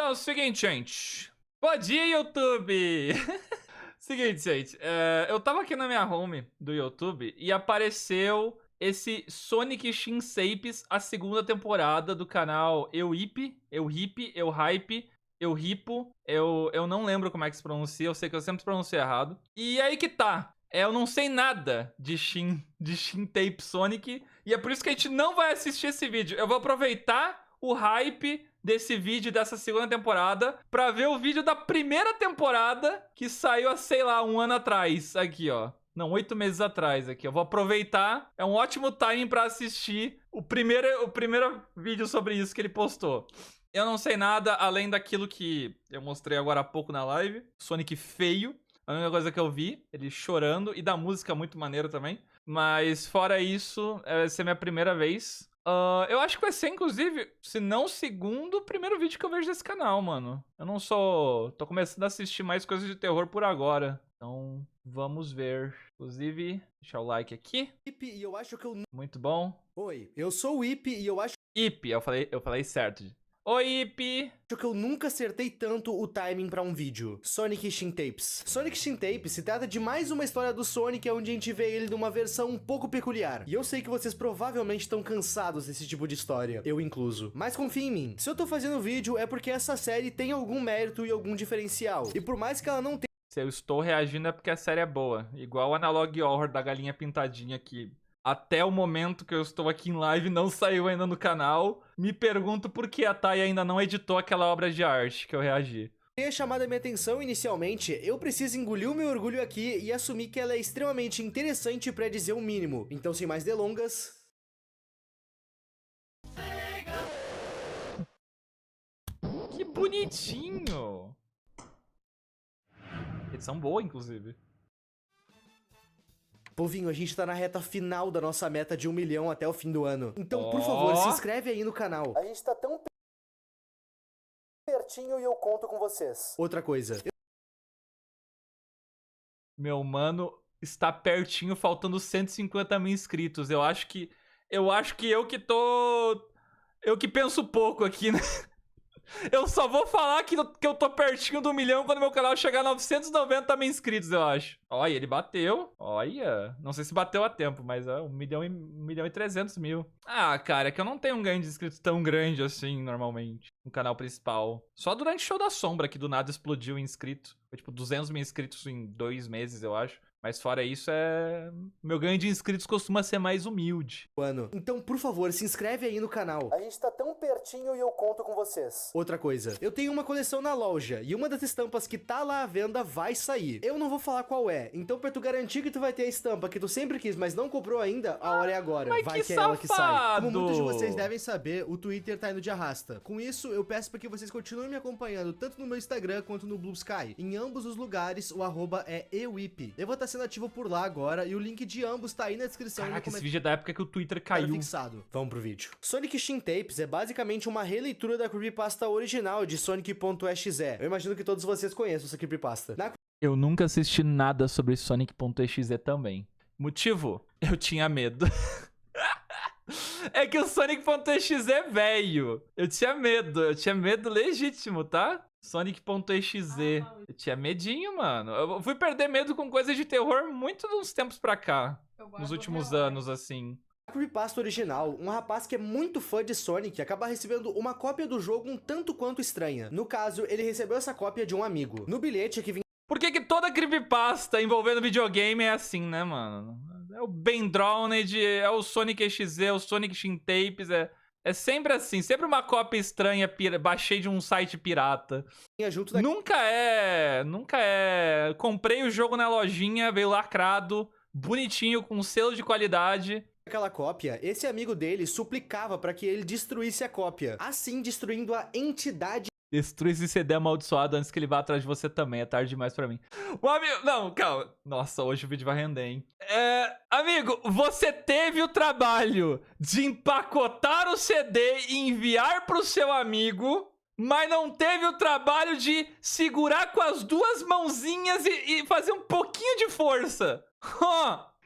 Então é o seguinte, gente. Bom dia, YouTube! Seguinte, gente. Eu tava aqui na minha home do YouTube e apareceu esse Sonic Shinsapes, a segunda temporada do canal Euip, Hype, Ripo. Eu não lembro como é que se pronuncia, eu sei que eu sempre pronuncio errado. E aí que tá. Eu não sei nada de Shintape Sonic e é por isso que a gente não vai assistir esse vídeo. Eu vou aproveitar o hype desse vídeo dessa segunda temporada pra ver o vídeo da primeira temporada que saiu há, sei lá, um ano atrás. Aqui, ó. Não, 8 meses atrás aqui. Eu vou aproveitar. É um ótimo timing pra assistir o primeiro vídeo sobre isso que ele postou. Eu não sei nada além daquilo que eu mostrei agora há pouco na live. Sonic feio. A única coisa que eu vi, ele chorando. E da música muito maneira também. Mas fora isso, vai ser minha primeira vez. Eu acho que vai ser, inclusive, se não o segundo, o primeiro vídeo que eu vejo desse canal, mano. Eu não sou... Tô começando a assistir mais coisas de terror por agora. Então, vamos ver. Inclusive, deixar o like aqui. E eu acho que eu... Muito bom. Oi, eu sou o Ip e eu acho Ip, eu falei certo. Oi, Ip! que eu nunca acertei tanto o timing pra um vídeo. Sonic Shintapes. Sonic Shintapes se trata de mais uma história do Sonic onde a gente vê ele numa versão um pouco peculiar. E eu sei que vocês provavelmente estão cansados desse tipo de história, eu incluso. Mas confia em mim, se eu tô fazendo vídeo é porque essa série tem algum mérito e algum diferencial. E por mais que ela não tenha... Se eu estou reagindo é porque a série é boa. Igual o Analog Horror da galinha pintadinha aqui. Até o momento que eu estou aqui em live, não saiu ainda no canal. Me pergunto por que a Thay ainda não editou aquela obra de arte que eu reagi. Tenha chamado a minha atenção inicialmente, eu preciso engolir o meu orgulho aqui e assumir que ela é extremamente interessante pra dizer o mínimo. Então, sem mais delongas... Que bonitinho! Edição boa, inclusive. Povinho, a gente tá na reta final da nossa meta de 1 milhão até o fim do ano. Então, por favor, se inscreve aí no canal. A gente tá tão pertinho e eu conto com vocês. Outra coisa. Meu mano está pertinho, faltando 150 mil inscritos. Eu acho que eu que tô... Eu que penso pouco aqui, né? Eu só vou falar que eu tô pertinho do 1 milhão quando meu canal chegar a 990 mil inscritos, eu acho. Olha, ele bateu. Olha. Não sei se bateu a tempo, mas é 1 milhão e 300 mil. Ah, cara, é que eu não tenho um ganho de inscritos tão grande assim, normalmente, no canal principal. Só durante o Show da Sombra, que do nada explodiu em inscrito. Foi tipo 200 mil inscritos em 2 meses, eu acho. Mas fora isso, meu ganho de inscritos costuma ser mais humilde. Então, por favor, se inscreve aí no canal. A gente tá tão pertinho e eu conto com vocês. Outra coisa. Eu tenho uma coleção na loja e uma das estampas que tá lá à venda vai sair. Eu não vou falar qual é. Então, pra tu garantir que tu vai ter a estampa que tu sempre quis, mas não comprou ainda, a hora é agora. Mas vai que é ela que sai. Como muitos de vocês devem saber, o Twitter tá indo de arrasta. Com isso, eu peço pra que vocês continuem me acompanhando tanto no meu Instagram quanto no Blue Sky. Em ambos os lugares, o @ é euip. Eu vou estar sendo ativo por lá agora e o link de ambos tá aí na descrição. Caraca, esse vídeo é da época que o Twitter caiu. Fixado. Vamos pro vídeo. Sonic Shintapes é basicamente uma releitura da creepypasta original de Sonic.exe. Eu imagino que todos vocês conheçam essa creepypasta. Eu nunca assisti nada sobre Sonic.exe também. Motivo? Eu tinha medo. É que o Sonic.exe é velho. Eu tinha medo legítimo, tá? Sonic.exe. Eu tinha medinho, mano. Eu fui perder medo com coisas de terror muito nos tempos pra cá. Nos últimos anos, assim. Na creepypasta original, um rapaz que é muito fã de Sonic acaba recebendo uma cópia do jogo um tanto quanto estranha. No caso, ele recebeu essa cópia de um amigo. No bilhete que vinha... Por que toda creepypasta envolvendo videogame é assim, né, mano? É o Ben Drowned, é o Sonic exe, é o Sonic Shintapes, é sempre assim, sempre uma cópia estranha, baixei de um site pirata. Nunca é. Comprei o jogo na lojinha, veio lacrado, bonitinho, com selo de qualidade. Aquela cópia, esse amigo dele suplicava para que ele destruísse a cópia, assim destruindo a entidade. Destrui esse CD amaldiçoado antes que ele vá atrás de você também. É tarde demais pra mim. O amigo... Não, calma. Nossa, hoje o vídeo vai render, hein? Amigo, você teve o trabalho de empacotar o CD e enviar pro seu amigo, mas não teve o trabalho de segurar com as duas mãozinhas e fazer um pouquinho de força.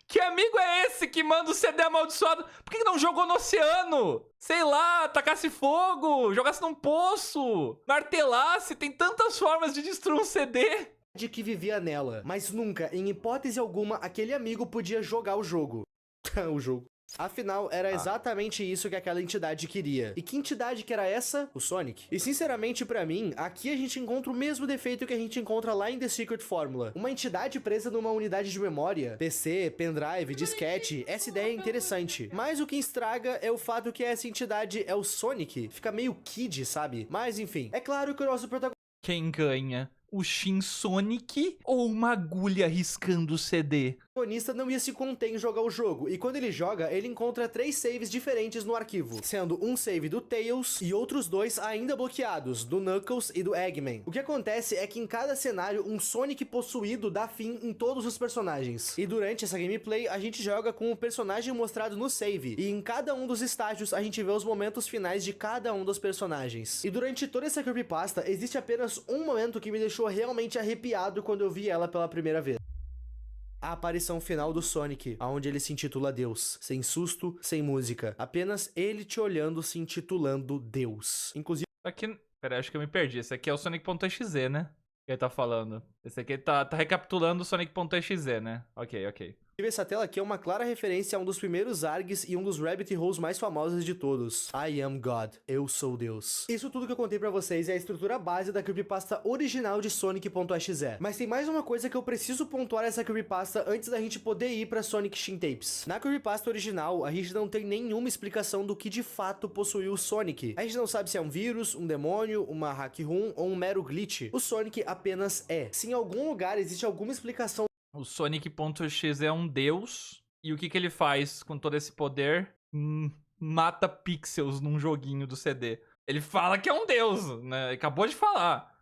Que amigo é esse que manda o CD amaldiçoado? Por que não jogou no oceano? Sei lá, tacasse fogo, jogasse num poço, martelasse, tem tantas formas de destruir um CD. De que vivia nela, mas nunca, em hipótese alguma, aquele amigo podia jogar o jogo. O jogo. Afinal, era exatamente isso que aquela entidade queria. E que entidade que era essa? O Sonic. E sinceramente, pra mim, aqui a gente encontra o mesmo defeito que a gente encontra lá em The Secret Formula. Uma entidade presa numa unidade de memória, PC, pendrive, disquete. Essa ideia é interessante. Mas o que estraga é o fato que essa entidade é o Sonic. Fica meio kid, sabe? Mas enfim, é claro que o nosso protagonista... Quem ganha? O Shin Sonic ou uma agulha riscando o CD? O protagonista não ia se conter em jogar o jogo, e quando ele joga, ele encontra 3 saves diferentes no arquivo, sendo um save do Tails e outros 2 ainda bloqueados, do Knuckles e do Eggman. O que acontece é que em cada cenário, um Sonic possuído dá fim em todos os personagens. E durante essa gameplay, a gente joga com o personagem mostrado no save, e em cada um dos estágios, a gente vê os momentos finais de cada um dos personagens. E durante toda essa creepypasta, existe apenas um momento que me deixou realmente arrepiado quando eu vi ela pela primeira vez. A aparição final do Sonic, onde ele se intitula Deus. Sem susto, sem música. Apenas ele te olhando, se intitulando Deus. Inclusive... Aqui... Pera, acho que eu me perdi. Esse aqui é o Sonic.exe, né? Que ele tá falando. Esse aqui tá recapitulando o Sonic.exe, né? Ok. Essa tela aqui é uma clara referência a um dos primeiros ARGs e um dos rabbit holes mais famosos de todos. I am God. Eu sou Deus. Isso tudo que eu contei pra vocês é a estrutura base da creepypasta original de Sonic.exe. Mas tem mais uma coisa que eu preciso pontuar nessa creepypasta antes da gente poder ir pra Sonic Shin Tapes. Na creepypasta original, a gente não tem nenhuma explicação do que de fato possuiu o Sonic. A gente não sabe se é um vírus, um demônio, uma hack room ou um mero glitch. O Sonic apenas é. Se em algum lugar existe alguma explicação... O Sonic.exe é um deus. E o que ele faz com todo esse poder? Mata pixels num joguinho do CD. Ele fala que é um deus, né? Acabou de falar.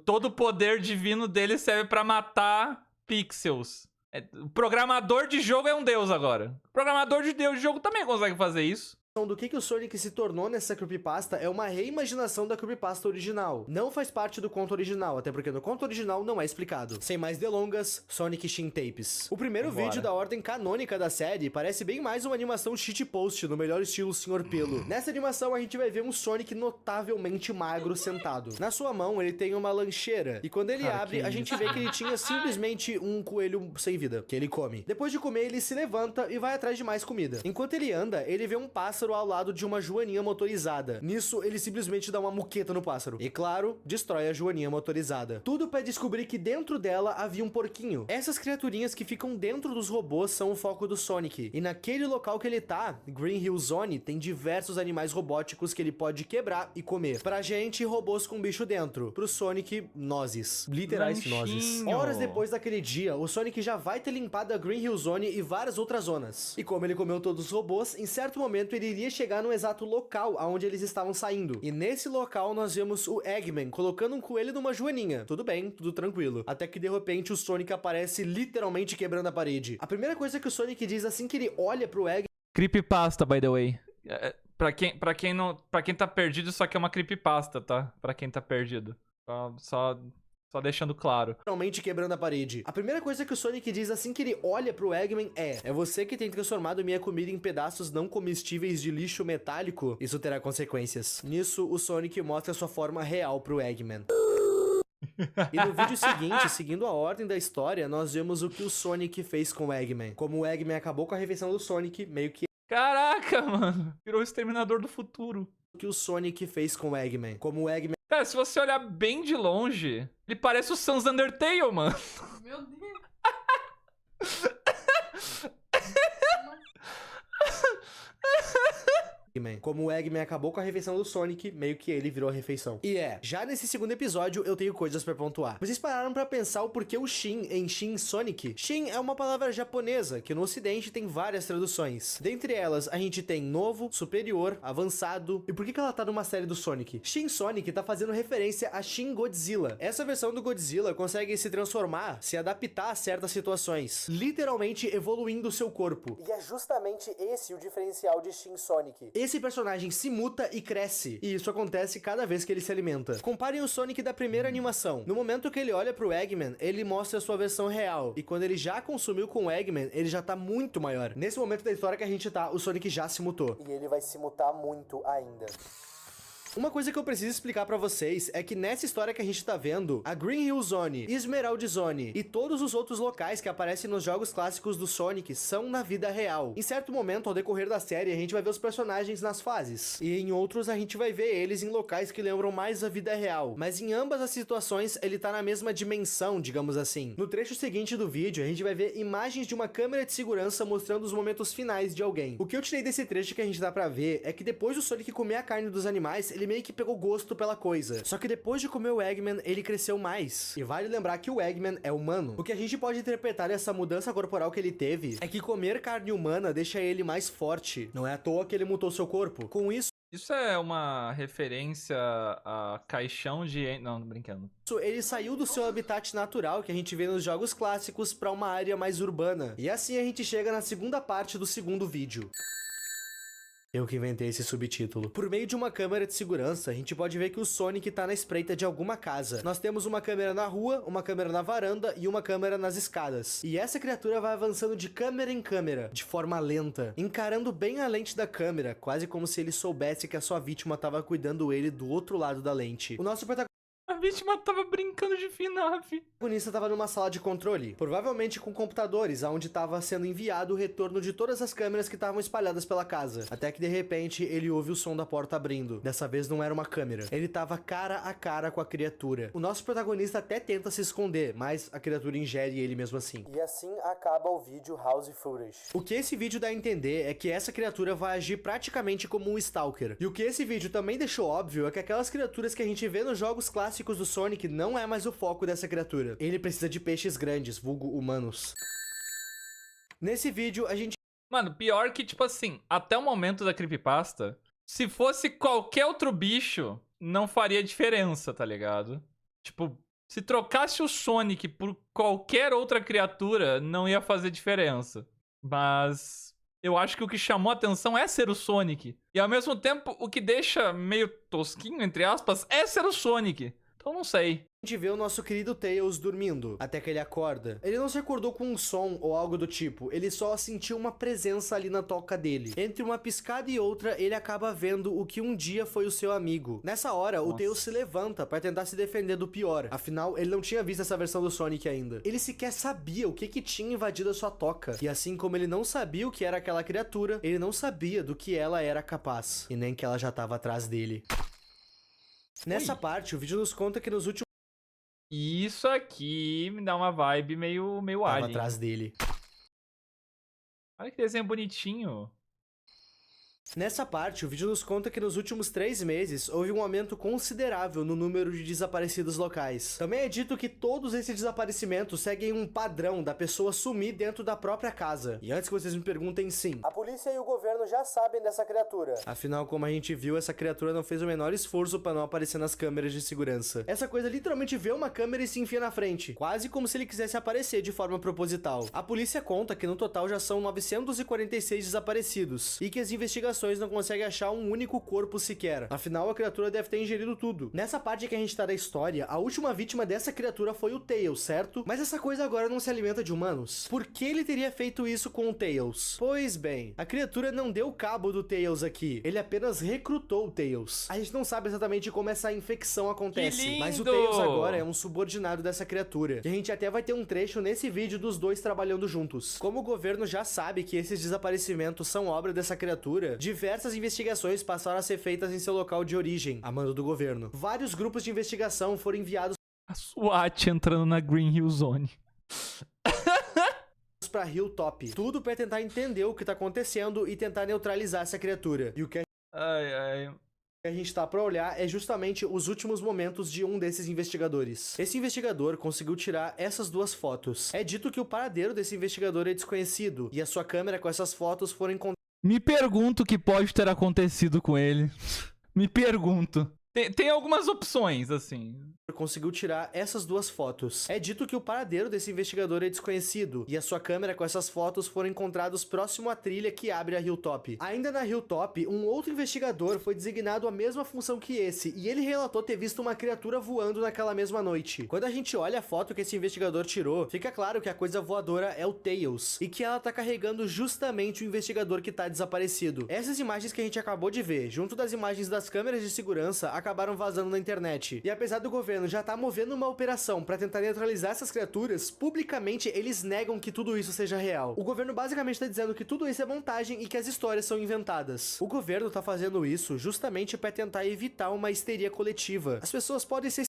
Todo o poder divino dele serve pra matar pixels. O programador de jogo é um deus agora. O programador de jogo também consegue fazer isso. Do que o Sonic se tornou nessa creepypasta é uma reimaginação da creepypasta original. Não faz parte do conto original, até porque no conto original não é explicado. Sem mais delongas, Sonic Shin Tapes. O primeiro vídeo da ordem canônica da série parece bem mais uma animação shitpost, no melhor estilo Sr. Pelo. Nessa animação a gente vai ver um Sonic notavelmente magro sentado. Na sua mão ele tem uma lancheira, e quando ele abre, a gente vê que ele tinha simplesmente um coelho sem vida, que ele come. Depois de comer, ele se levanta e vai atrás de mais comida. Enquanto ele anda, ele vê um pássaro ao lado de uma joaninha motorizada. Nisso, ele simplesmente dá uma muqueta no pássaro. E claro, destrói a joaninha motorizada. Tudo pra descobrir que dentro dela havia um porquinho. Essas criaturinhas que ficam dentro dos robôs são o foco do Sonic. E naquele local que ele tá, Green Hill Zone, tem diversos animais robóticos que ele pode quebrar e comer. Pra gente, robôs com bicho dentro. Pro Sonic, nozes. Literais nozes. Horas depois daquele dia, o Sonic já vai ter limpado a Green Hill Zone e várias outras zonas. E como ele comeu todos os robôs, em certo momento ele iria chegar no exato local aonde eles estavam saindo. E nesse local nós vemos o Eggman colocando um coelho numa joaninha. Tudo bem, tudo tranquilo. Até que de repente o Sonic aparece literalmente quebrando a parede. A primeira coisa que o Sonic diz assim que ele olha pro Eggman... Creepypasta, by the way. Pra quem tá perdido, isso aqui é uma creepypasta, tá? Pra quem tá perdido. Só deixando claro. Realmente quebrando a parede. A primeira coisa que o Sonic diz assim que ele olha pro Eggman é você que tem transformado minha comida em pedaços não comestíveis de lixo metálico? Isso terá consequências. Nisso, o Sonic mostra sua forma real pro Eggman. E no vídeo seguinte, seguindo a ordem da história, nós vemos o que o Sonic fez com o Eggman. Como o Eggman acabou com a refeição do Sonic, meio que... Caraca, mano. Virou o Exterminador do Futuro. O que o Sonic fez com o Eggman. Como o Eggman... Cara, se você olhar bem de longe, ele parece o Sans Undertale, mano. Meu Deus. Como o Eggman acabou com a refeição do Sonic, meio que ele virou a refeição. E já nesse segundo episódio eu tenho coisas pra pontuar. Vocês pararam pra pensar o porquê o Shin em Shin Sonic? Shin é uma palavra japonesa, que no ocidente tem várias traduções. Dentre elas, a gente tem novo, superior, avançado. E por que ela tá numa série do Sonic? Shin Sonic tá fazendo referência a Shin Godzilla. Essa versão do Godzilla consegue se transformar, se adaptar a certas situações, literalmente evoluindo seu corpo. E é justamente esse o diferencial de Shin Sonic. esse personagem se muta e cresce, e isso acontece cada vez que ele se alimenta. Comparem o Sonic da primeira animação. No momento que ele olha pro Eggman, ele mostra a sua versão real, e quando ele já consumiu com o Eggman, ele já tá muito maior. Nesse momento da história que a gente tá, o Sonic já se mutou. E ele vai se mutar muito ainda. Uma coisa que eu preciso explicar pra vocês é que nessa história que a gente tá vendo, a Green Hill Zone, Emerald Zone e todos os outros locais que aparecem nos jogos clássicos do Sonic são na vida real. Em certo momento, ao decorrer da série, a gente vai ver os personagens nas fases, e em outros a gente vai ver eles em locais que lembram mais a vida real, mas em ambas as situações ele tá na mesma dimensão, digamos assim. No trecho seguinte do vídeo, a gente vai ver imagens de uma câmera de segurança mostrando os momentos finais de alguém. O que eu tirei desse trecho que a gente dá pra ver é que depois do Sonic comer a carne dos animais, ele meio que pegou gosto pela coisa. Só que depois de comer o Eggman, ele cresceu mais. E vale lembrar que o Eggman é humano. O que a gente pode interpretar dessa mudança corporal que ele teve é que comer carne humana deixa ele mais forte. Não é à toa que ele mutou seu corpo. Com isso, Isso é uma referência a caixão de... Não, brincando. ele saiu do seu habitat natural que a gente vê nos jogos clássicos para uma área mais urbana. E assim a gente chega na segunda parte do segundo vídeo. Eu que inventei esse subtítulo. Por meio de uma câmera de segurança, a gente pode ver que o Sonic tá na espreita de alguma casa. Nós temos uma câmera na rua, uma câmera na varanda e uma câmera nas escadas. E essa criatura vai avançando de câmera em câmera, de forma lenta, encarando bem a lente da câmera, quase como se ele soubesse que a sua vítima tava cuidando ele do outro lado da lente. O nosso protagonista A vítima tava brincando de FNAF. O protagonista estava numa sala de controle, provavelmente com computadores, aonde estava sendo enviado o retorno de todas as câmeras que estavam espalhadas pela casa. Até que de repente ele ouve o som da porta abrindo. Dessa vez não era uma câmera. Ele estava cara a cara com a criatura. O nosso protagonista até tenta se esconder, mas a criatura ingere ele mesmo assim. E assim acaba o vídeo House Footage. O que esse vídeo dá a entender é que essa criatura vai agir praticamente como um Stalker. E o que esse vídeo também deixou óbvio é que aquelas criaturas que a gente vê nos jogos clássicos do Sonic não é mais o foco dessa criatura. Ele precisa de peixes grandes, vulgo humanos. Nesse vídeo, a gente... Mano, pior que, tipo assim, até o momento da creepypasta, se fosse qualquer outro bicho, não faria diferença, tá ligado? Tipo, se trocasse o Sonic por qualquer outra criatura, não ia fazer diferença. Mas eu acho que o que chamou a atenção é ser o Sonic. E ao mesmo tempo, o que deixa meio tosquinho, entre aspas, é ser o Sonic. Então não sei. A gente vê o nosso querido Tails dormindo, até que ele acorda. Ele não se acordou com um som ou algo do tipo, ele só sentiu uma presença ali na toca dele. Entre uma piscada e outra, ele acaba vendo o que um dia foi o seu amigo. Nessa hora, o Tails se levanta pra tentar se defender do pior. Afinal, ele não tinha visto essa versão do Sonic ainda. Ele sequer sabia o que tinha invadido a sua toca. E assim como ele não sabia o que era aquela criatura, ele não sabia do que ela era capaz. E nem que ela já tava atrás dele. Nessa parte, o vídeo nos conta que nos últimos... Isso aqui me dá uma vibe meio Tava alien. atrás dele. Olha que desenho bonitinho. Nessa parte, o vídeo nos conta que nos últimos 3 meses houve um aumento considerável no número de desaparecidos locais. Também é dito que todos esses desaparecimentos seguem um padrão da pessoa sumir dentro da própria casa. E antes que vocês me perguntem, sim, a polícia e o governo já sabem dessa criatura. Afinal, como a gente viu, essa criatura não fez o menor esforço para não aparecer nas câmeras de segurança. Essa coisa literalmente vê uma câmera e se enfia na frente, quase como se ele quisesse aparecer de forma proposital. A polícia conta que no total já são 946 desaparecidos, e que as investigações não conseguem achar um único corpo sequer. Afinal, a criatura deve ter ingerido tudo. Nessa parte que a gente tá da história, a última vítima dessa criatura foi o Tails, certo? Mas essa coisa agora não se alimenta de humanos. Por que ele teria feito isso com o Tails? Pois bem, a criatura não deu cabo do Tails aqui. Ele apenas recrutou o Tails. A gente não sabe exatamente como essa infecção acontece, mas o Tails agora é um subordinado dessa criatura. E a gente até vai ter um trecho nesse vídeo dos dois trabalhando juntos. Como o governo já sabe que esses desaparecimentos são obra dessa criatura, diversas investigações passaram a ser feitas em seu local de origem, a mando do governo. Vários grupos de investigação foram enviados A SWAT entrando na Green Hill Zone. pra Hilltop. Tudo pra tentar entender o que tá acontecendo e tentar neutralizar essa criatura. E o que a gente tá pra olhar é justamente os últimos momentos de um desses investigadores. Esse investigador conseguiu tirar essas duas fotos. É dito que o paradeiro desse investigador é desconhecido, e a sua câmera com essas fotos foram encontradas. Me pergunto o que pode ter acontecido com ele. Me pergunto. Tem algumas opções, assim. Conseguiu tirar essas duas fotos. É dito que o paradeiro desse investigador é desconhecido, e a sua câmera com essas fotos foram encontrados próximo à trilha que abre a Hilltop. Ainda na Hilltop, um outro investigador foi designado à mesma função que esse, e ele relatou ter visto uma criatura voando naquela mesma noite. Quando a gente olha a foto que esse investigador tirou, fica claro que a coisa voadora é o Tails, e que ela tá carregando justamente o investigador que tá desaparecido. Essas imagens que a gente acabou de ver, junto das imagens das câmeras de segurança, acabaram vazando na internet. E apesar do governo já tá movendo uma operação pra tentar neutralizar essas criaturas, publicamente eles negam que tudo isso seja real. O governo basicamente tá dizendo que tudo isso é montagem e que as histórias são inventadas. O governo tá fazendo isso justamente pra tentar evitar uma histeria coletiva. As pessoas podem ser...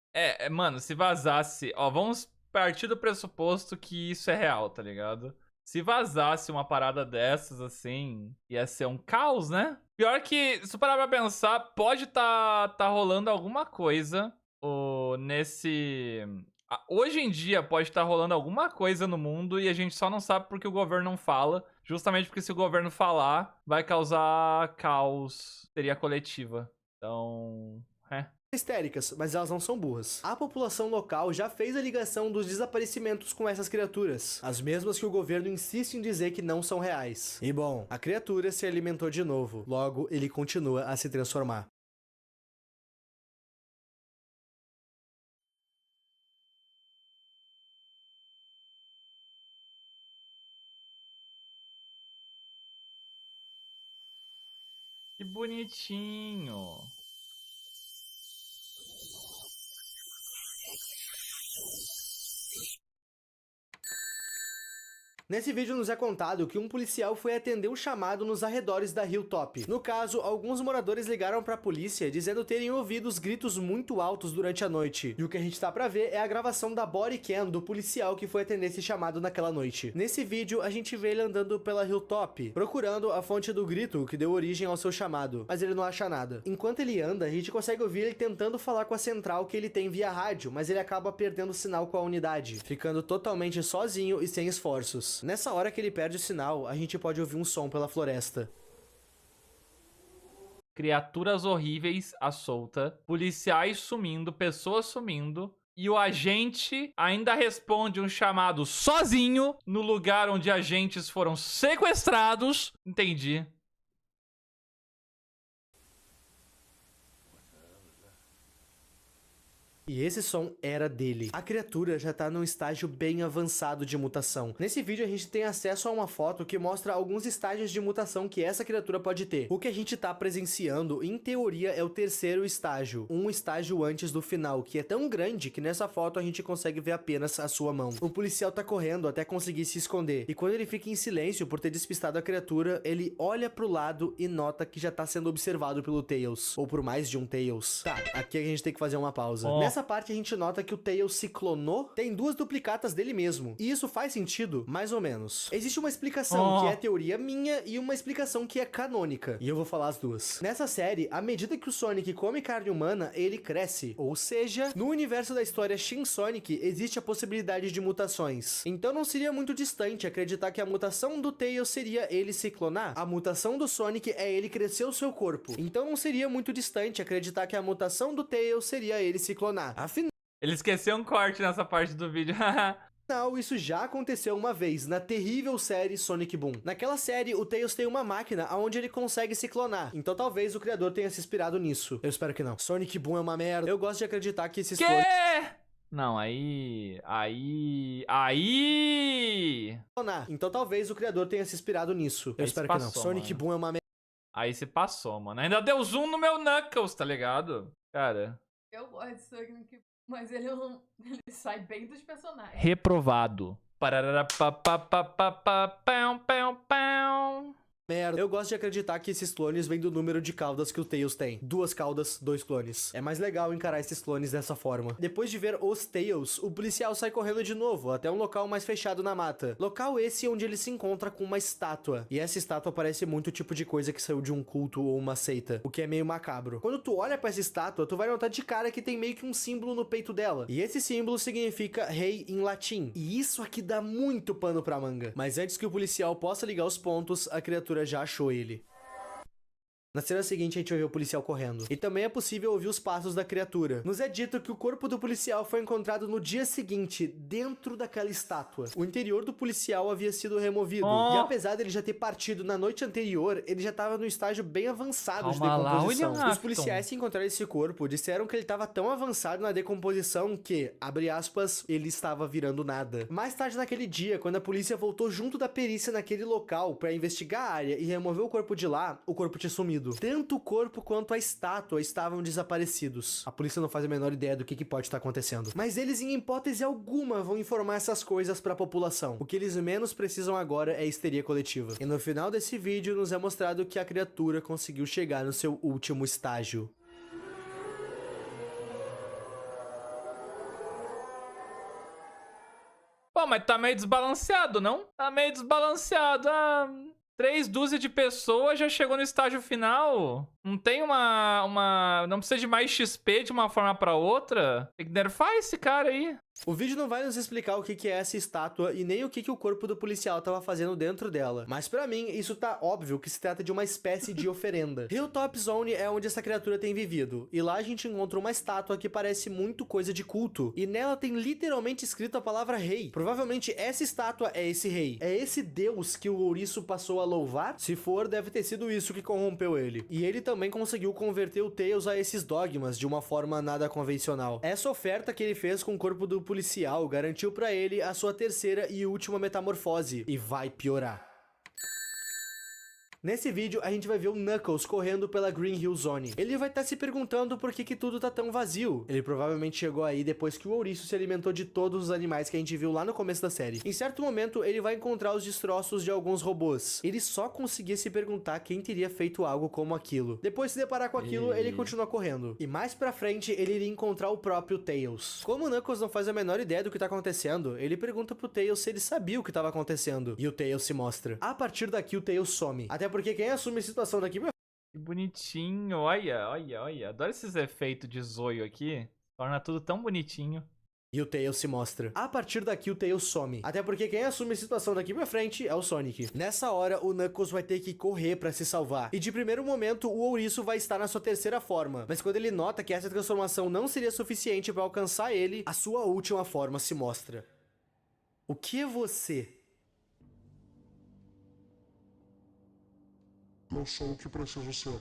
Mano, se vazasse... Ó, vamos partir do pressuposto que isso é real, tá ligado? Se vazasse uma parada dessas, assim, ia ser um caos, né? Pior que, se parar pra pensar, pode tá rolando alguma coisa hoje em dia pode estar rolando alguma coisa no mundo e a gente só não sabe porque o governo não fala. Justamente porque se o governo falar, vai causar caos, histeria coletiva. Então, histéricas, mas elas não são burras. A população local já fez a ligação dos desaparecimentos com essas criaturas, as mesmas que o governo insiste em dizer que não são reais. E bom, a criatura se alimentou de novo, logo ele continua a se transformar. que bonitinho. Nesse vídeo nos é contado que um policial foi atender um chamado nos arredores da Hilltop. No caso, alguns moradores ligaram pra polícia dizendo terem ouvido os gritos muito altos durante a noite. E o que a gente tá pra ver é a gravação da body cam do policial que foi atender esse chamado naquela noite. Nesse vídeo, a gente vê ele andando pela Hilltop, procurando a fonte do grito que deu origem ao seu chamado, mas ele não acha nada. Enquanto ele anda, a gente consegue ouvir ele tentando falar com a central que ele tem via rádio, mas ele acaba perdendo o sinal com a unidade, ficando totalmente sozinho e sem esforços. Nessa hora que ele perde o sinal, a gente pode ouvir um som pela floresta. Criaturas horríveis à solta, policiais sumindo, pessoas sumindo, e o agente ainda responde um chamado sozinho no lugar onde agentes foram sequestrados. Entendi. E esse som era dele. A criatura já tá num estágio bem avançado de mutação. Nesse vídeo a gente tem acesso a uma foto que mostra alguns estágios de mutação que essa criatura pode ter. O que a gente tá presenciando, em teoria, é o terceiro estágio. Um estágio antes do final, que é tão grande que nessa foto a gente consegue ver apenas a sua mão. O policial tá correndo até conseguir se esconder. E quando ele fica em silêncio por ter despistado a criatura, ele olha pro lado e nota que já tá sendo observado pelo Tails. Ou por mais de um Tails. Tá, aqui a gente tem que fazer uma pausa. Nessa parte a gente nota que o Tails se clonou, tem duas duplicatas dele mesmo. E isso faz sentido, mais ou menos. Existe uma explicação que é teoria minha e uma explicação que é canônica. E eu vou falar as duas. Nessa série, à medida que o Sonic come carne humana, ele cresce. Ou seja, no universo da história Shin Sonic, existe a possibilidade de mutações. Então não seria muito distante acreditar que a mutação do Tails seria ele se clonar. A mutação do Sonic é ele crescer o seu corpo. Então não seria muito distante acreditar que a mutação do Tails seria ele se clonar. Afinal, ele esqueceu um corte nessa parte do vídeo. isso já aconteceu uma vez, na terrível série Sonic Boom. Naquela série, o Tails tem uma máquina onde ele consegue se clonar. Então talvez o criador tenha se inspirado nisso. Eu espero que não. Sonic Boom é uma merda. Eu gosto de acreditar que esses clones... Não, aí... Então talvez o criador tenha se inspirado nisso. Eu espero que não. Sonic Boom é uma merda. Aí se passou, mano. Ainda deu zoom no meu Knuckles, tá ligado? Cara... Eu gosto de Sonic, mas ele não... Ele sai bem dos personagens. Reprovado. Merda. Eu gosto de acreditar que esses clones vêm do número de caudas que o Tails tem. 2 caudas, 2 clones. É mais legal encarar esses clones dessa forma. Depois de ver os Tails, o policial sai correndo de novo, até um local mais fechado na mata. Local esse onde ele se encontra com uma estátua. E essa estátua parece muito o tipo de coisa que saiu de um culto ou uma seita, o que é meio macabro. Quando tu olha pra essa estátua, tu vai notar de cara que tem meio que um símbolo no peito dela. E esse símbolo significa rei em latim. E isso aqui dá muito pano pra manga. Mas antes que o policial possa ligar os pontos, a criatura já achou ele. Na cena seguinte, a gente vai ver o policial correndo. E também é possível ouvir os passos da criatura. Nos é dito que o corpo do policial foi encontrado no dia seguinte, dentro daquela estátua. O interior do policial havia sido removido. Oh. E apesar dele já ter partido na noite anterior, ele já estava no estágio bem avançado de Calma lá, decomposição. William Os policiais que encontraram esse corpo disseram que ele estava tão avançado na decomposição que, abre aspas, ele estava virando nada. Mais tarde naquele dia, quando a polícia voltou junto da perícia naquele local para investigar a área e remover o corpo de lá, o corpo tinha sumido. Tanto o corpo quanto a estátua estavam desaparecidos. A polícia não faz a menor ideia do que pode estar acontecendo. Mas eles, em hipótese alguma, vão informar essas coisas para a população. O que eles menos precisam agora é histeria coletiva. E no final desse vídeo, nos é mostrado que a criatura conseguiu chegar no seu último estágio. Pô, mas tá meio desbalanceado, não? Tá meio desbalanceado. 3 dúzias de pessoas já chegou no estágio final. Não tem não precisa de mais XP de uma forma pra outra. Tem que nerfar esse cara aí. O vídeo não vai nos explicar o que é essa estátua e nem o que o corpo do policial tava fazendo dentro dela. Mas pra mim, isso tá óbvio que se trata de uma espécie de oferenda. Hilltop Zone é onde essa criatura tem vivido. E lá a gente encontra uma estátua que parece muito coisa de culto. E nela tem literalmente escrito a palavra rei. Provavelmente essa estátua é esse rei. É esse deus que o ouriço passou a louvar? Se for, deve ter sido isso que corrompeu ele. E ele também conseguiu converter o Tails a esses dogmas de uma forma nada convencional. Essa oferta que ele fez com o corpo do policial garantiu pra ele a sua terceira e última metamorfose. E vai piorar. Nesse vídeo, a gente vai ver o Knuckles correndo pela Green Hill Zone. Ele vai estar se perguntando por que tudo tá tão vazio. Ele provavelmente chegou aí depois que o ouriço se alimentou de todos os animais que a gente viu lá no começo da série. Em certo momento, ele vai encontrar os destroços de alguns robôs. Ele só conseguia se perguntar quem teria feito algo como aquilo. Depois de se deparar com aquilo, ele continua correndo. E mais pra frente, ele iria encontrar o próprio Tails. Como o Knuckles não faz a menor ideia do que tá acontecendo, ele pergunta pro Tails se ele sabia o que tava acontecendo. E o Tails se mostra. A partir daqui, o Tails some. Até porque quem assume a situação daqui... Que bonitinho, olha, olha, olha. Adoro esses efeitos de zoio aqui. Torna tudo tão bonitinho. E o Tails se mostra. A partir daqui, o Tails some. Até porque quem assume a situação daqui pra frente é o Sonic. Nessa hora, o Knuckles vai ter que correr pra se salvar. E de primeiro momento, o ouriço vai estar na sua terceira forma. Mas quando ele nota que essa transformação não seria suficiente pra alcançar ele, a sua última forma se mostra. O que é você? Eu sou o que preciso ser.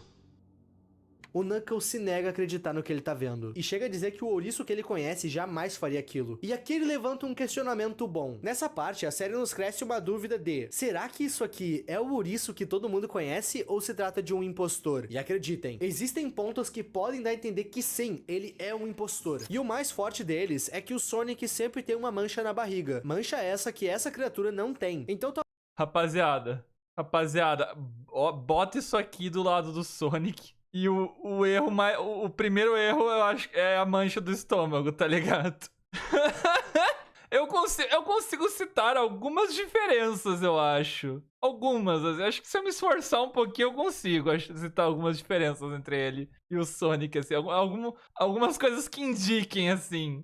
O Knuckles se nega a acreditar no que ele tá vendo. E chega a dizer que o ouriço que ele conhece jamais faria aquilo. E aqui ele levanta um questionamento bom. Nessa parte, a série nos cresce uma dúvida de: será que isso aqui é o ouriço que todo mundo conhece ou se trata de um impostor? E acreditem, existem pontos que podem dar a entender que sim, ele é um impostor. E o mais forte deles é que o Sonic sempre tem uma mancha na barriga. Mancha essa que essa criatura não tem. Então Rapaziada, ó, bota isso aqui do lado do Sonic. E o erro mais. O primeiro erro, eu acho que é a mancha do estômago, tá ligado? eu consigo citar algumas diferenças, eu acho. Algumas, assim. Acho que se eu me esforçar um pouquinho, eu consigo citar algumas diferenças entre ele e o Sonic, assim. Algumas coisas que indiquem, assim.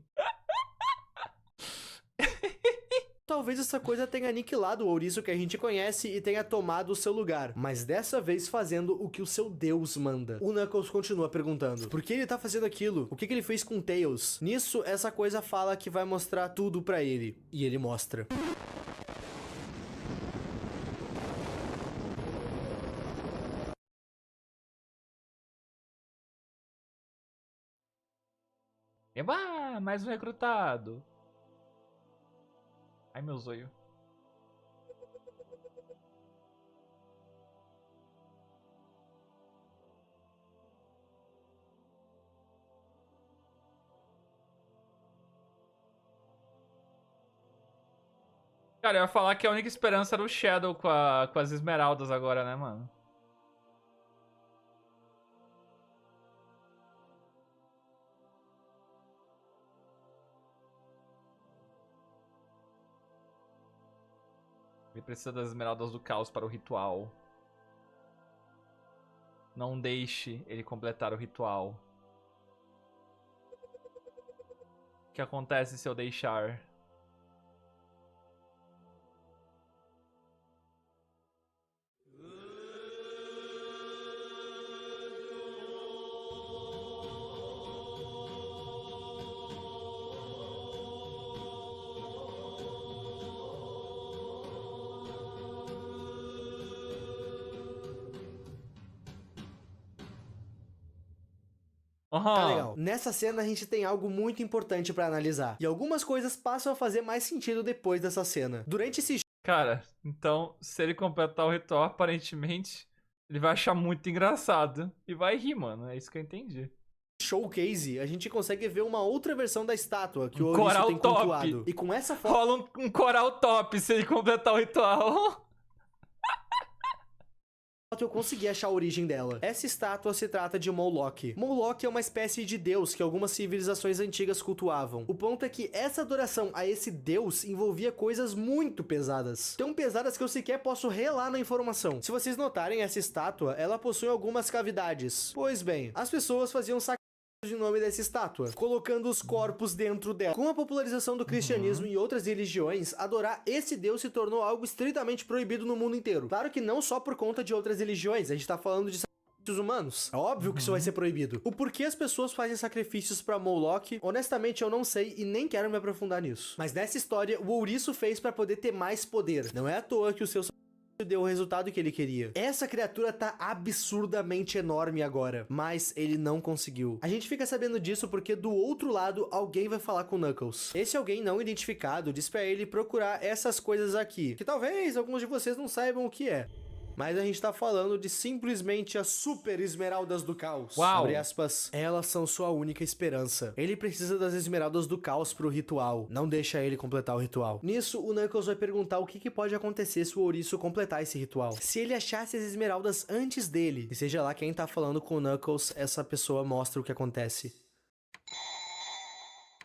talvez essa coisa tenha aniquilado o ouriço que a gente conhece e tenha tomado o seu lugar, mas dessa vez fazendo o que o seu Deus manda. O Knuckles continua perguntando: por que ele tá fazendo aquilo? O que ele fez com Tails? Nisso, essa coisa fala que vai mostrar tudo pra ele. E ele mostra. Eba, mais um recrutado. Ai, meu zoio. Cara, eu ia falar que a única esperança era o Shadow com as esmeraldas agora, né, mano? Ele precisa das esmeraldas do caos para o ritual. Não deixe ele completar o ritual. O que acontece se eu deixar? Tá legal. Nessa cena a gente tem algo muito importante pra analisar. E algumas coisas passam a fazer mais sentido depois dessa cena. Durante esse Cara, então, se ele completar o ritual, aparentemente, ele vai achar muito engraçado. E vai rir, mano. É isso que eu entendi. showcase, a gente consegue ver uma outra versão da estátua que o Ouriço Coral tem top. cultuado. E com essa foto Rola um coral top se ele completar o ritual. eu consegui achar a origem dela. Essa estátua se trata de Moloch. Moloch é uma espécie de deus que algumas civilizações antigas cultuavam. O ponto é que essa adoração a esse deus envolvia coisas muito pesadas. Tão pesadas que eu sequer posso relar na informação. Se vocês notarem, essa estátua, ela possui algumas cavidades. Pois bem, as pessoas faziam de nome dessa estátua, colocando os corpos dentro dela. Com a popularização do cristianismo e outras religiões, adorar esse deus se tornou algo estritamente proibido no mundo inteiro. Claro que não só por conta de outras religiões, a gente tá falando de sacrifícios humanos. É óbvio que isso vai ser proibido. O porquê as pessoas fazem sacrifícios pra Moloch, honestamente eu não sei e nem quero me aprofundar nisso. Mas nessa história, o Ouriço fez pra poder ter mais poder. Não é à toa que o seu deu o resultado que ele queria. Essa criatura tá absurdamente enorme agora, mas ele não conseguiu. A gente fica sabendo disso porque do outro lado alguém vai falar com o Knuckles. Esse alguém não identificado diz pra ele procurar essas coisas aqui, que talvez alguns de vocês não saibam o que é. Mas a gente tá falando de simplesmente as super esmeraldas do caos. Uau. Abre aspas. Elas são sua única esperança. Ele precisa das esmeraldas do caos pro ritual. Não deixa ele completar o ritual. Nisso, o Knuckles vai perguntar o que pode acontecer se o Ouriço completar esse ritual. Se ele achasse as esmeraldas antes dele, e seja lá quem tá falando com o Knuckles, essa pessoa mostra o que acontece.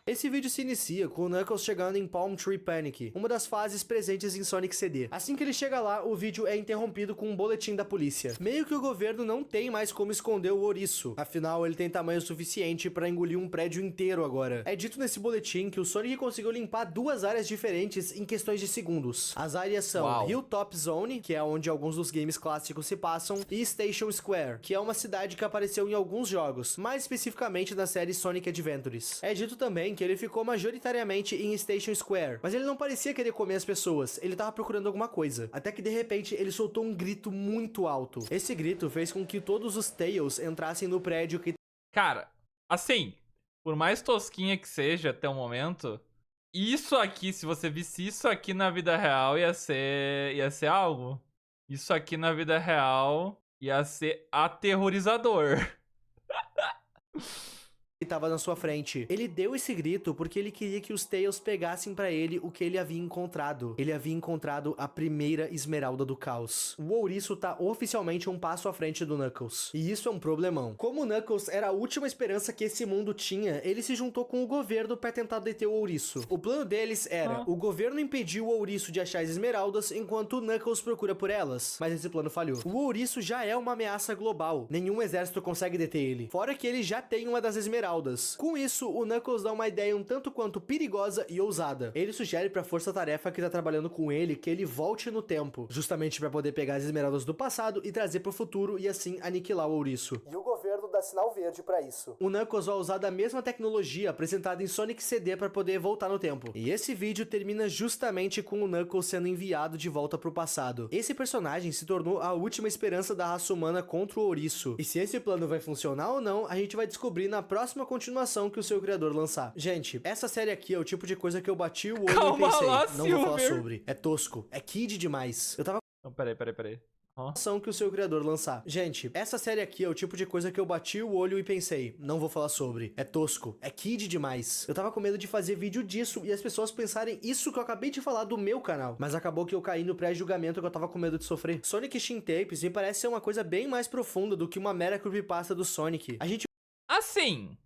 Esse vídeo se inicia com o Knuckles chegando em Palm Tree Panic, uma das fases presentes em Sonic CD. Assim que ele chega lá, o vídeo é interrompido com um boletim da polícia. Meio que o governo não tem mais como esconder o Ouriço, afinal ele tem tamanho suficiente pra engolir um prédio inteiro agora. É dito nesse boletim que o Sonic conseguiu limpar duas áreas diferentes em questões de segundos. As áreas são Hilltop Zone, que é onde alguns dos games clássicos se passam, e Station Square, que é uma cidade que apareceu em alguns jogos, mais especificamente na série Sonic Adventures. É dito também que ele ficou majoritariamente em Station Square, mas ele não parecia querer comer as pessoas, ele tava procurando alguma coisa. Até que de repente ele soltou um grito muito alto. Esse grito fez com que todos os Tails entrassem no prédio que... Cara, assim, por mais tosquinha que seja até o momento, isso aqui, se você visse isso aqui na vida real, ia ser algo. Isso aqui na vida real ia ser aterrorizador. tava na sua frente. Ele deu esse grito porque ele queria que os Tails pegassem pra ele o que ele havia encontrado. Ele havia encontrado a primeira esmeralda do caos. O Ouriço tá oficialmente um passo à frente do Knuckles. E isso é um problemão. Como o Knuckles era a última esperança que esse mundo tinha, ele se juntou com o governo pra tentar deter o Ouriço. O plano deles era, o governo impediu o Ouriço de achar as esmeraldas enquanto o Knuckles procura por elas. Mas esse plano falhou. O Ouriço já é uma ameaça global. Nenhum exército consegue deter ele. Fora que ele já tem uma das esmeraldas. Com isso, o Knuckles dá uma ideia um tanto quanto perigosa e ousada. Ele sugere pra força-tarefa que tá trabalhando com ele que ele volte no tempo, justamente pra poder pegar as esmeraldas do passado e trazer pro futuro e assim aniquilar o Ouriço. E o governo dá sinal verde pra isso. O Knuckles vai usar da mesma tecnologia apresentada em Sonic CD pra poder voltar no tempo. E esse vídeo termina justamente com o Knuckles sendo enviado de volta pro passado. Esse personagem se tornou a última esperança da raça humana contra o Ouriço. E se esse plano vai funcionar ou não, a gente vai descobrir na próxima continuação que o seu criador lançar. Gente, essa série aqui é o tipo de coisa que eu bati o olho e pensei, não vou falar sobre. É tosco, é kid demais. Eu tava... Não, peraí. Ação que o seu criador lançar. Gente, essa série aqui é o tipo de coisa que eu bati o olho e pensei, não vou falar sobre. É tosco, é kid demais. Eu tava com medo de fazer vídeo disso e as pessoas pensarem isso que eu acabei de falar do meu canal. Mas acabou que eu caí no pré-julgamento que eu tava com medo de sofrer. Sonic Shin Tapes me parece ser uma coisa bem mais profunda do que uma mera creepypasta do Sonic. A gente... Assim.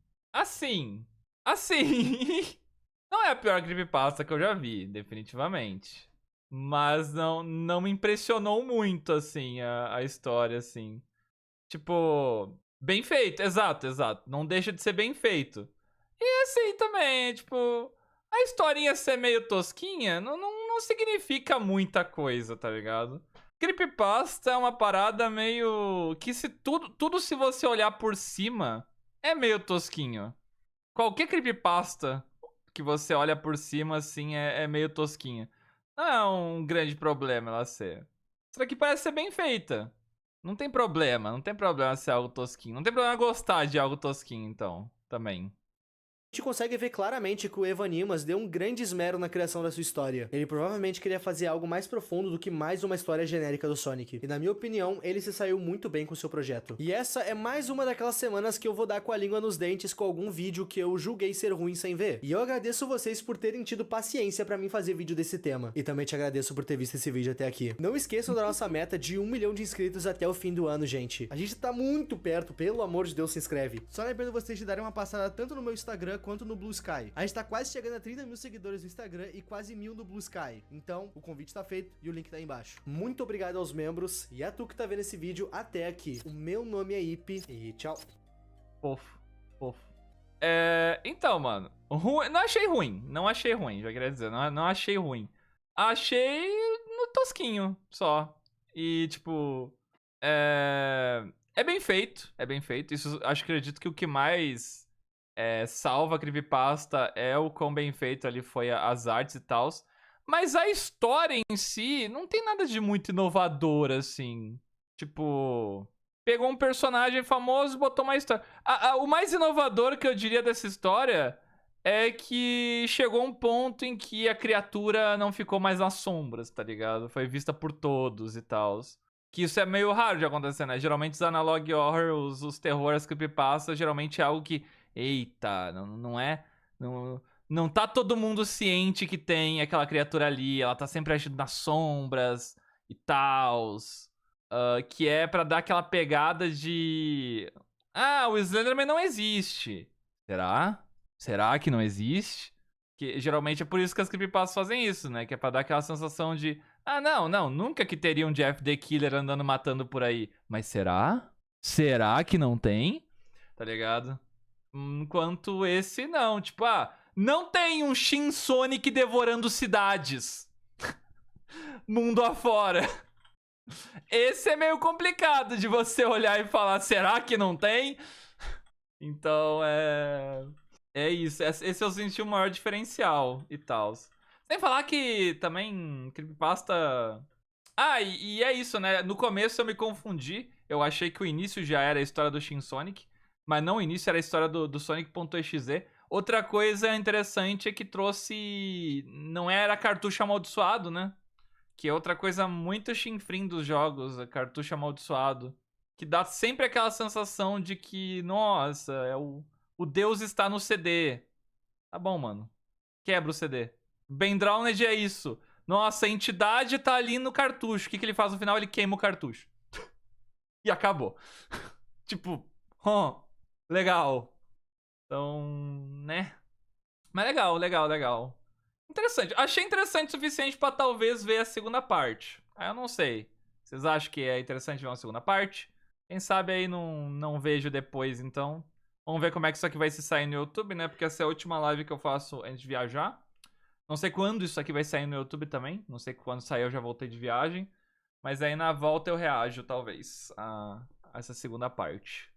Não é a pior creepypasta que eu já vi, definitivamente. Mas não me impressionou muito, assim, a história, assim. Tipo, bem feito, exato. Não deixa de ser bem feito. E assim também, tipo, a historinha ser meio tosquinha não significa muita coisa, tá ligado? Creepypasta é uma parada meio... que se tudo se você olhar por cima, é meio tosquinho. Qualquer creepypasta que você olha por cima, assim, é meio tosquinha. Não é um grande problema ela ser. Essa daqui parece ser bem feita. Não tem problema ser algo tosquinho. Não tem problema gostar de algo tosquinho, então, também. A gente consegue ver claramente que o Evan Nimas deu um grande esmero na criação da sua história. Ele provavelmente queria fazer algo mais profundo do que mais uma história genérica do Sonic. E na minha opinião, ele se saiu muito bem com o seu projeto. E essa é mais uma daquelas semanas que eu vou dar com a língua nos dentes com algum vídeo que eu julguei ser ruim sem ver. E eu agradeço vocês por terem tido paciência pra mim fazer vídeo desse tema. E também te agradeço por ter visto esse vídeo até aqui. Não esqueçam da nossa meta de 1 milhão de inscritos até o fim do ano, gente. A gente tá muito perto, pelo amor de Deus, se inscreve. Só lembrando vocês de darem uma passada tanto no meu Instagram quanto no Blue Sky. A gente tá quase chegando a 30 mil seguidores no Instagram e quase 1000 no Blue Sky. Então, o convite tá feito e o link tá aí embaixo. Muito obrigado aos membros e a tu que tá vendo esse vídeo até aqui. O meu nome é Ipe e tchau. Fofo. Então, mano. Não achei ruim, já queria dizer. Não achei ruim. Achei no tosquinho, só. E, tipo... É bem feito. Isso, acredito que o que mais... salva a creepypasta é o quão bem feito ali foi as artes e tal. Mas a história em si não tem nada de muito inovador, assim. Tipo, pegou um personagem famoso e botou uma história. O mais inovador que eu diria dessa história é que chegou um ponto em que a criatura não ficou mais nas sombras, tá ligado? Foi vista por todos e tal. Que isso é meio raro de acontecer, né? Geralmente os analog horror, os terror, as creepypastas, geralmente é algo que... Eita, não é... Não tá todo mundo ciente que tem aquela criatura ali. Ela tá sempre agindo nas sombras e tal. Que é pra dar aquela pegada de... o Slenderman não existe. Será? Será que não existe? Que geralmente é por isso que as creepypastas fazem isso, né? Que é pra dar aquela sensação de... não, nunca que teria um Jeff the Killer andando matando por aí. Mas será? Será que não tem? Tá ligado? Enquanto esse não, tipo, não tem um Shin Sonic devorando cidades mundo afora. Esse é meio complicado de você olhar e falar, será que não tem? Então, é isso. Esse eu senti o maior diferencial e tal. Sem falar que também creepypasta... e é isso, né? No começo eu me confundi. Eu achei que o início já era a história do Shin Sonic. Mas não, o início era a história do Sonic.exe. Outra coisa interessante é que trouxe... Não era cartucho amaldiçoado, né? Que é outra coisa muito chinfrim dos jogos, cartucho amaldiçoado. Que dá sempre aquela sensação de que, nossa, o Deus está no CD. Tá bom, mano. Quebra o CD. Ben Drowned é isso. Nossa, a entidade tá ali no cartucho. O que ele faz no final? Ele queima o cartucho. E acabou. Tipo, legal. Então, né? Mas legal. Interessante. Achei interessante o suficiente pra talvez ver a segunda parte. Eu não sei. Vocês acham que é interessante ver uma segunda parte? Quem sabe aí não vejo depois, então. Vamos ver como é que isso aqui vai se sair no YouTube, né? Porque essa é a última live que eu faço antes de viajar. Não sei quando isso aqui vai sair no YouTube também. Não sei quando sair, eu já voltei de viagem. Mas aí na volta eu reajo, talvez, a essa segunda parte.